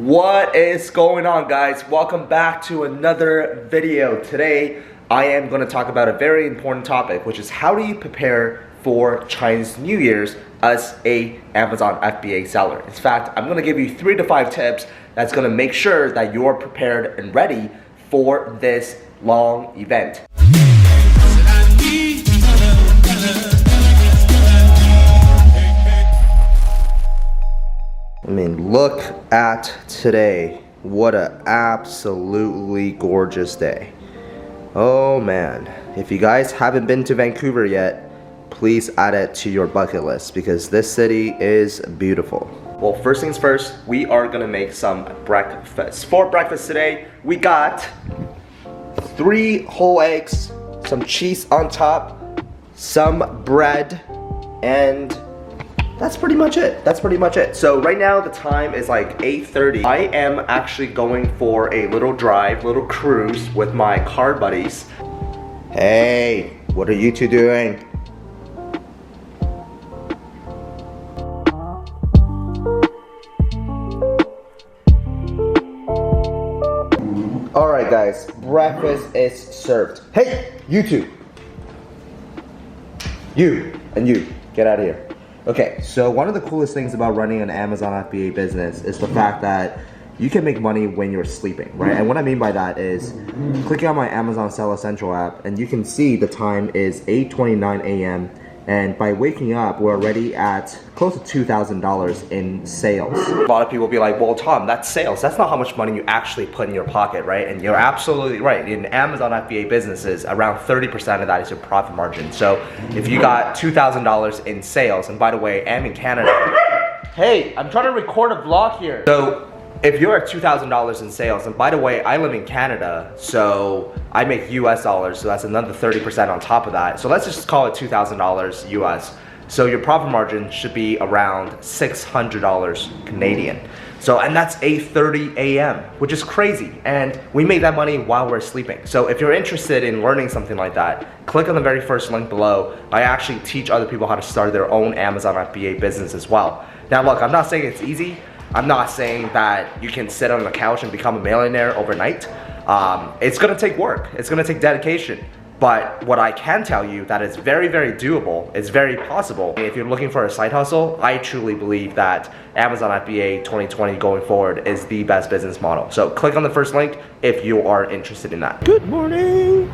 What is going on, guys? Welcome back to another video. Today I am going to talk about a very important topic, which is how do you prepare for Chinese New Year's as a Amazon FBA seller. In fact, I'm going to give you 3 to 5 tips that's going to make sure that you're prepared and ready for this long event. I mean, look at today. What an absolutely gorgeous day. Oh man, if you guys haven't been to Vancouver yet, please add it to your bucket list because this city is beautiful. Well, first things first, we are gonna make some breakfast. For breakfast today, we got 3 whole eggs, some cheese on top, some bread, and that's pretty much it. So right now the time is like 8:30. I am actually going for a little drive, little cruise with my car buddies. Hey, what are you two doing? Alright guys, breakfast is served. Hey, you two. You and you, get out of here. Okay, so one of the coolest things about running an Amazon FBA business is the fact that you can make money when you're sleeping, right? And what I mean by that is clicking on my Amazon Seller Central app and you can see the time is 8:29 a.m. and by waking up, we're already at close to $2,000 in sales. A lot of people will be like, well, Tom, that's sales. That's not how much money you actually put in your pocket, right? And you're absolutely right. In Amazon FBA businesses, around 30% of that is your profit margin. So if you got $2,000 in sales, and by the way, I'm in Canada. Hey, I'm trying to record a vlog here. So if you're at $2,000 in sales, and by the way, I live in Canada, so I make US dollars, so that's another 30% on top of that. So let's just call it $2,000 US. So your profit margin should be around $600 Canadian. So, and that's 8:30 a.m., which is crazy. And we make that money while we're sleeping. So if you're interested in learning something like that, click on the very first link below. I actually teach other people how to start their own Amazon FBA business as well. Now look, I'm not saying it's easy. I'm not saying that you can sit on the couch and become a millionaire overnight. It's gonna take work, it's gonna take dedication. But what I can tell you that it's very, very doable, it's very possible. If you're looking for a side hustle, I truly believe that Amazon FBA 2020 going forward is the best business model. So click on the first link if you are interested in that. Good morning.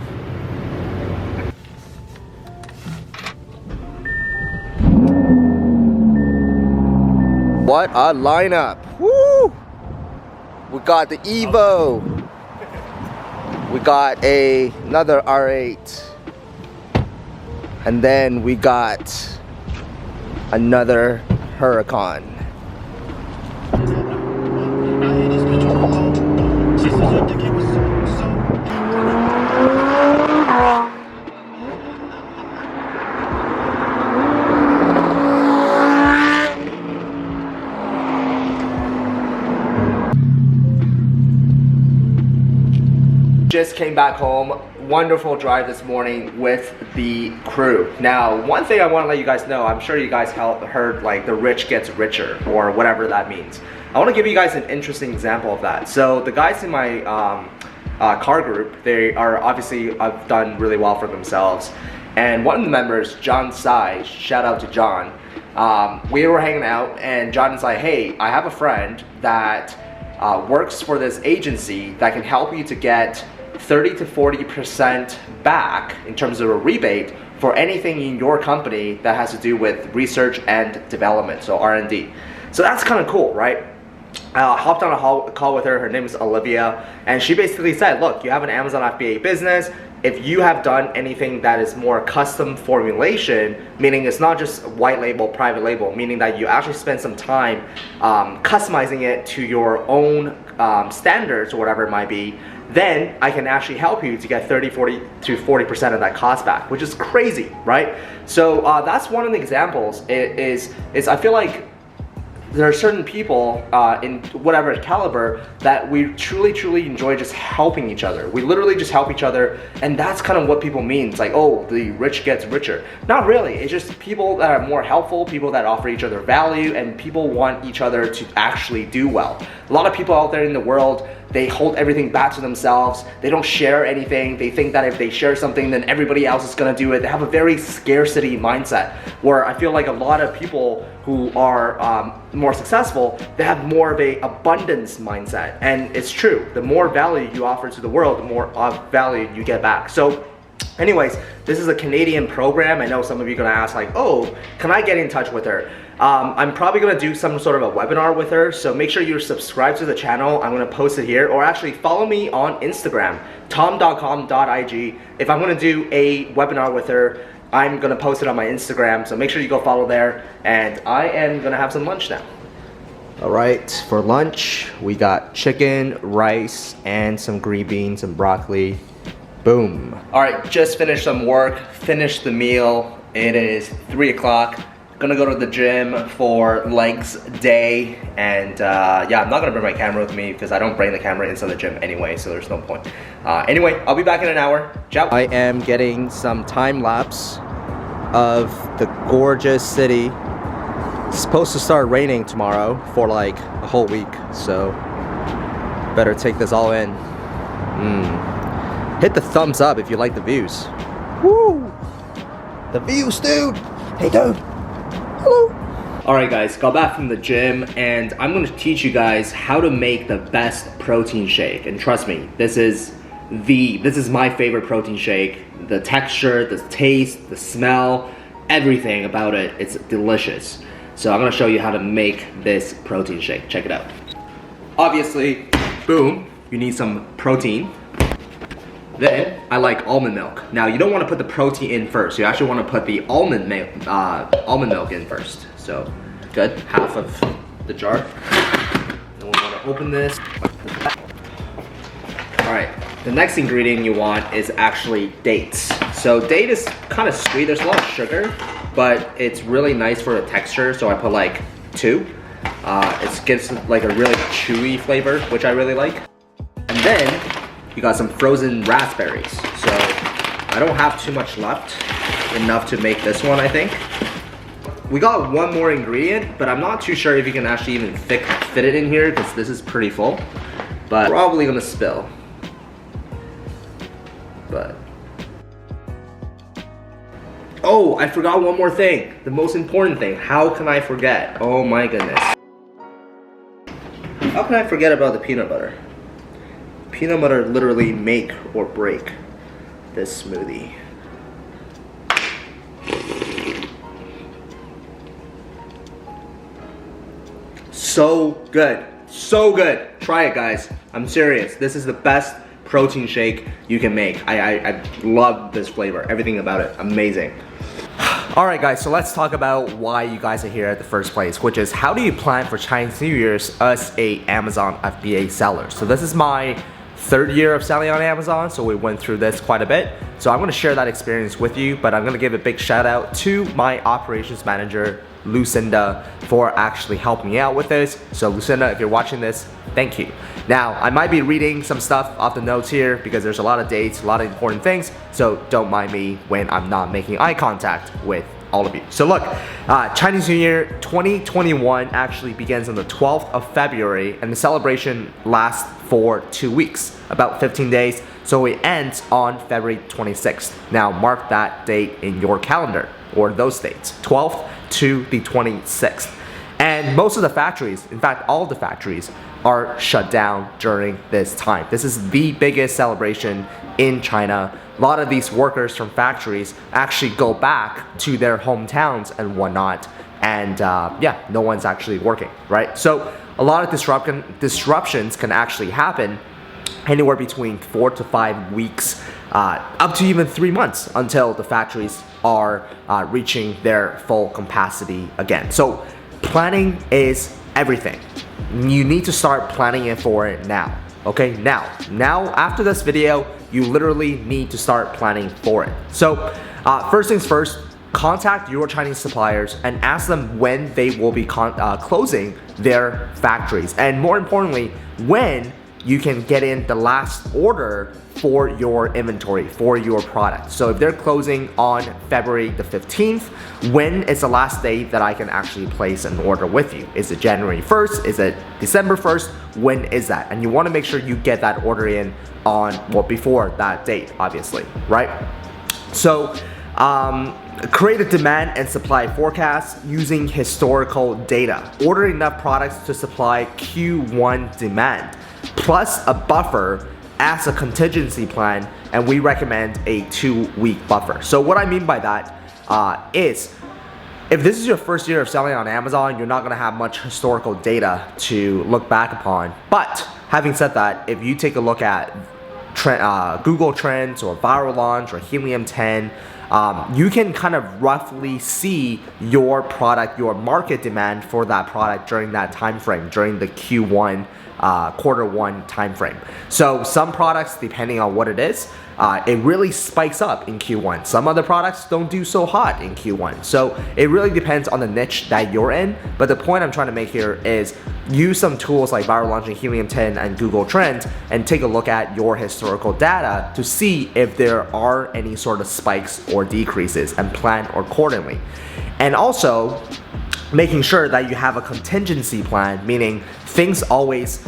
What a lineup. Woo! We got the Evo. We got another R8. And then we got another Huracan. Just came back home, wonderful drive this morning with the crew. Now, one thing I want to let you guys know, I'm sure you guys heard like the rich gets richer or whatever that means. I want to give you guys an interesting example of that. So the guys in my car group, they are obviously have done really well for themselves. And one of the members, John Tsai, shout out to John, we were hanging out and John is like, hey, I have a friend that works for this agency that can help you to get 30 to 40% back in terms of a rebate for anything in your company that has to do with research and development, so R&D. So that's kind of cool, right? I hopped on a call with her name is Olivia, and she basically said, look, you have an Amazon FBA business. If you have done anything that is more custom formulation, meaning it's not just white label, private label, meaning that you actually spend some time customizing it to your own standards or whatever it might be, then I can actually help you to get 30, 40 to 40% of that cost back, which is crazy, right? So that's one of the examples. Is I feel like there are certain people in whatever caliber that we truly enjoy just helping each other. We literally just help each other, and that's kind of what people mean. It's like, oh, the rich gets richer. Not really. It's just people that are more helpful, people that offer each other value, and people want each other to actually do well. A lot of people out there in the world, they hold everything back to themselves. They don't share anything. They think that if they share something, then everybody else is gonna do it. They have a very scarcity mindset, where I feel like a lot of people who are more successful, they have more of a abundance mindset. And it's true, the more value you offer to the world, the more value you get back. So anyways, this is a Canadian program. I know some of you are gonna ask like, oh, can I get in touch with her? I'm probably gonna do some sort of a webinar with her, so make sure you're subscribed to the channel. I'm gonna post it here, or actually follow me on Instagram, tom.com.ig. If I'm gonna do a webinar with her, I'm gonna post it on my Instagram, so make sure you go follow there. And I am gonna have some lunch now. All right, for lunch, we got chicken, rice, and some green beans and broccoli. Boom. All right, just finished some work, finished the meal. It is 3 o'clock. Gonna go to the gym for legs day, and yeah, I'm not gonna bring my camera with me because I don't bring the camera inside the gym anyway, so there's no point. Anyway, I'll be back in an hour. Ciao. I am getting some time lapse of the gorgeous city. It's supposed to start raining tomorrow for like a whole week, so better take this all in. Hit the thumbs up if you like the views. Woo! The views, dude! Hey, dude! Hello! Alright guys, got back from the gym, and I'm going to teach you guys how to make the best protein shake. And trust me, this is my favorite protein shake. The texture, the taste, the smell, everything about it, it's delicious. So I'm going to show you how to make this protein shake. Check it out. Obviously, boom, you need some protein. Then, I like almond milk. Now, you don't want to put the protein in first. You actually want to put the almond milk in first. So, good, half of the jar. Then we want to open this. Alright, the next ingredient you want is actually dates. So, date is kind of sweet. There's a lot of sugar, but it's really nice for the texture. So, I put like 2. It gives like a really chewy flavor, which I really like. And then, you got some frozen raspberries. So I don't have too much left, enough to make this one, I think. We got one more ingredient, but I'm not too sure if you can actually even fit it in here because this is pretty full, but probably gonna spill. But oh, I forgot one more thing, the most important thing. How can I forget? Oh my goodness. How can I forget about the peanut butter? Peanut butter literally make or break this smoothie. So good, so good. Try it, guys. I'm serious. This is the best protein shake you can make. I love this flavor, everything about it, amazing. Alright guys, so let's talk about why you guys are here at the first place, which is how do you plan for Chinese New Year's as a Amazon FBA seller? So this is my 3rd year of selling on Amazon, so we went through this quite a bit. So I'm gonna share that experience with you, but I'm gonna give a big shout out to my operations manager, Lucinda, for actually helping me out with this. So Lucinda, if you're watching this, thank you. Now, I might be reading some stuff off the notes here because there's a lot of dates, a lot of important things, so don't mind me when I'm not making eye contact with all of you. So look, Chinese New Year 2021 actually begins on the 12th of February, and the celebration lasts for 2 weeks, about 15 days, so it ends on February 26th. Now mark that date in your calendar, or those dates, 12th to the 26th. And most of the factories, in fact all of the factories, are shut down during this time. This is the biggest celebration in China. A lot of these workers from factories actually go back to their hometowns and whatnot, and yeah, no one's actually working, right? So a lot of disruptions can actually happen anywhere between 4 to 5 weeks, up to even 3 months until the factories are reaching their full capacity again. So planning is everything. You need to start planning it for it now. Okay, now after this video, you literally need to start planning for it. So first things first, contact your Chinese suppliers and ask them when they will be closing their factories, and more importantly, when you can get in the last order for your inventory, for your product. So if they're closing on February the 15th, when is the last day that I can actually place an order with you? Is it January 1st? Is it December 1st? When is that? And you wanna make sure you get that order in on, well, before that date, obviously, right? So, create a demand and supply forecast using historical data. Order enough products to supply Q1 demand, plus a buffer as a contingency plan, and we recommend a 2-week buffer. So what I mean by that is, if this is your first year of selling on Amazon, you're not gonna have much historical data to look back upon. But having said that, if you take a look at Google Trends or Viral Launch or Helium 10, you can kind of roughly see your product, your market demand for that product during that time frame, during the Q1 quarter one time frame. So some products, depending on what it is, it really spikes up in Q1. Some other products don't do so hot in Q1. So it really depends on the niche that you're in. But the point I'm trying to make here is use some tools like Viral Launch, Helium 10, and Google Trends, and take a look at your historical data to see if there are any sort of spikes or decreases, and plan accordingly. And also, making sure that you have a contingency plan, meaning things always,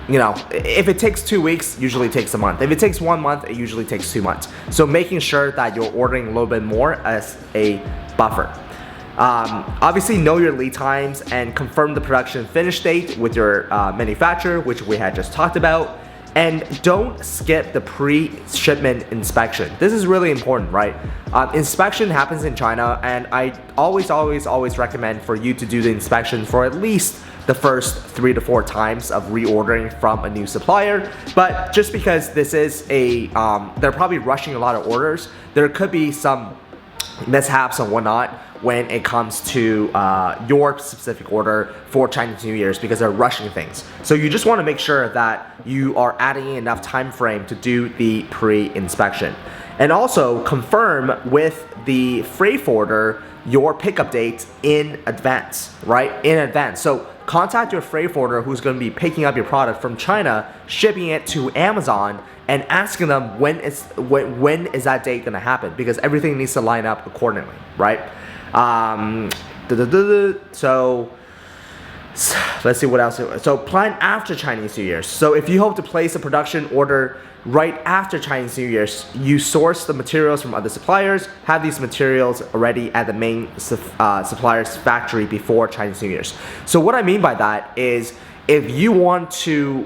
you know, if it takes 2 weeks, usually takes a month. If it takes 1 month, it usually takes 2 months. So making sure that you're ordering a little bit more as a buffer. Obviously know your lead times and confirm the production finish date with your manufacturer, which we had just talked about. And don't skip the pre-shipment inspection. This is really important, right? Inspection happens in China, and I always recommend for you to do the inspection for at least the first 3 to 4 times of reordering from a new supplier. But just because this is a, they're probably rushing a lot of orders, there could be some mishaps and whatnot when it comes to your specific order for Chinese New Year's, because they're rushing things. So you just want to make sure that you are adding enough time frame to do the pre-inspection. And also confirm with the freight forwarder your pickup date in advance, right? In advance. So contact your freight forwarder who's going to be picking up your product from China, shipping it to Amazon, and asking them when is that date going to happen, because everything needs to line up accordingly, right? So let's see what else. So plan after Chinese New Year's. So if you hope to place a production order right after Chinese New Year's, you source the materials from other suppliers, have these materials already at the main supplier's factory before Chinese New Year's. So what I mean by that is, if you want to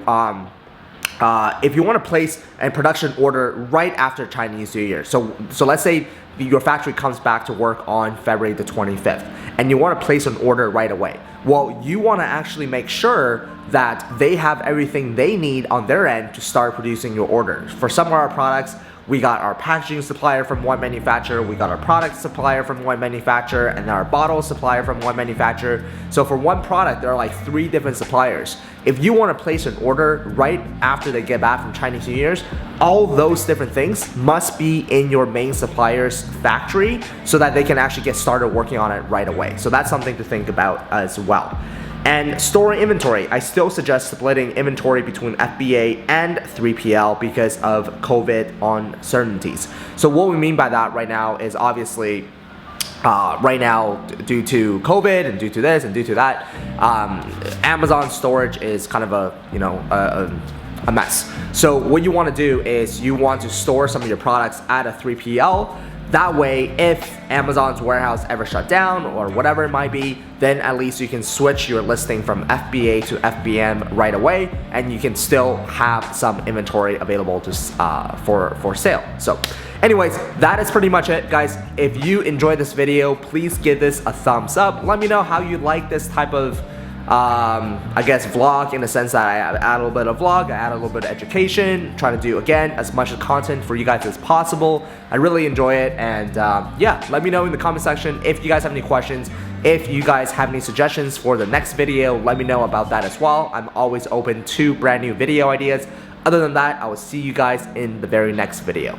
place a production order right after Chinese New Year, so let's say your factory comes back to work on February the 25th, and you want to place an order right away. Well, you want to actually make sure that they have everything they need on their end to start producing your order. For some of our products, we got our packaging supplier from one manufacturer, we got our product supplier from one manufacturer, and our bottle supplier from one manufacturer. So for one product, there are like 3 different suppliers. If you want to place an order right after they get back from Chinese New Year's, all those different things must be in your main supplier's factory so that they can actually get started working on it right away. So that's something to think about as well. And store inventory. I still suggest splitting inventory between FBA and 3PL because of COVID uncertainties. So what we mean by that right now is, obviously right now, due to COVID and due to this and due to that, Amazon storage is kind of a mess. So what you want to do is you want to store some of your products at a 3PL. That way, if Amazon's warehouse ever shut down or whatever it might be, then at least you can switch your listing from FBA to FBM right away, and you can still have some inventory available to for sale. So anyways, that is pretty much it, guys. If you enjoyed this video, please give this a thumbs up. Let me know how you like this type of I guess vlog, in the sense that I add a little bit of vlog, I add a little bit of education, try to do, again, as much content for you guys as possible. I really enjoy it, and yeah, let me know in the comment section if you guys have any questions. If you guys have any suggestions for the next video, let me know about that as well. I'm always open to brand new video ideas. Other than that, I will see you guys in the very next video.